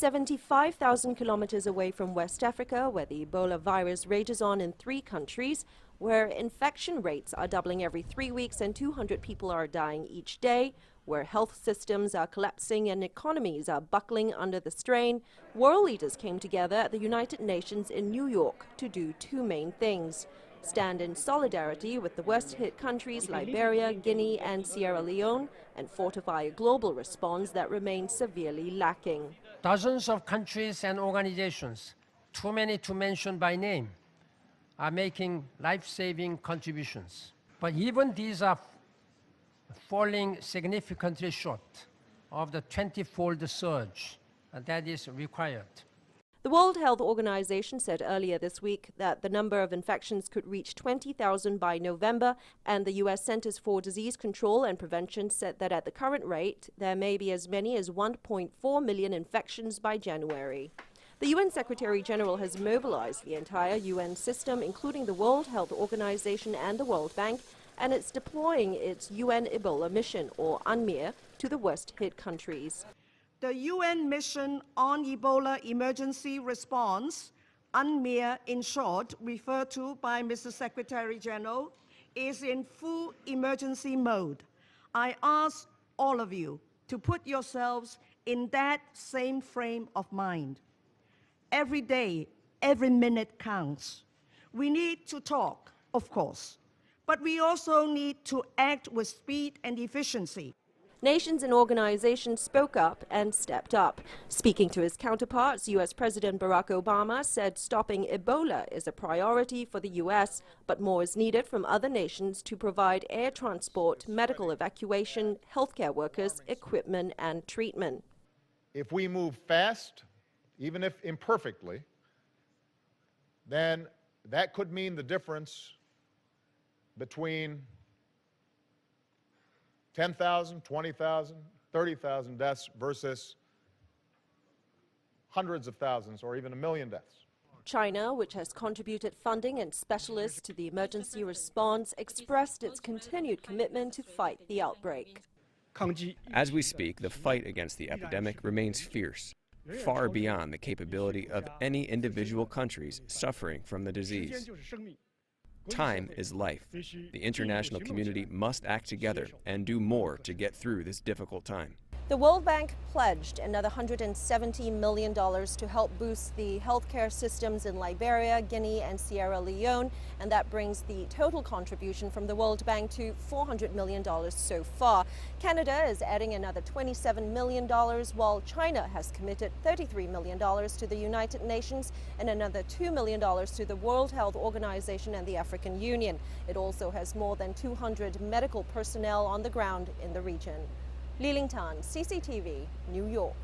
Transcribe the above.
75,000 kilometers away from West Africa, where the Ebola virus rages on in 3 countries, where infection rates are doubling every 3 weeks and 200 people are dying each day, where health systems are collapsing and economies are buckling under the strain, world leaders came together at the United Nations in New York to do 2 main things: stand in solidarity with the worst-hit countries Liberia, Guinea and Sierra Leone, and fortify a global response that remains severely lacking. Dozens of countries and organizations, too many to mention by name, are making life-saving contributions. But even these are falling significantly short of the 20-fold surge that is required. The World Health Organization said earlier this week that the number of infections could reach 20,000 by November, and the U.S. Centers for Disease Control and Prevention said that at the current rate, there may be as many as 1.4 million infections by January. The UN Secretary General has mobilized the entire UN system, including the World Health Organization and the World Bank, and it's deploying its UN Ebola mission, or UNMIR, to the worst-hit countries. The UN Mission on Ebola Emergency Response, UNMIR in short, referred to by Mr. Secretary General, is in full emergency mode. I ask all of you to put yourselves in that same frame of mind. Every day, every minute counts. We need to talk, of course, but we also need to act with speed and efficiency. Nations and organizations spoke up and stepped up. Speaking to his counterparts, U.S. President Barack Obama said stopping Ebola is a priority for the U.S., but more is needed from other nations to provide air transport, medical evacuation, healthcare workers, equipment and treatment. If we move fast, even if imperfectly, then that could mean the difference between 10,000, 20,000, 30,000 deaths versus hundreds of thousands or even 1 million deaths. China, which has contributed funding and specialists to the emergency response, expressed its continued commitment to fight the outbreak. As we speak, the fight against the epidemic remains fierce, far beyond the capability of any individual countries suffering from the disease. Time is life. The international community must act together and do more to get through this difficult time. The World Bank pledged another $170 million to help boost the healthcare systems in Liberia, Guinea and Sierra Leone, and that brings the total contribution from the World Bank to $400 million so far. Canada is adding another $27 million, while China has committed $33 million to the United Nations and another $2 million to the World Health Organization and the African Union. It also has more than 200 medical personnel on the ground in the region. Liling, CCTV, New York.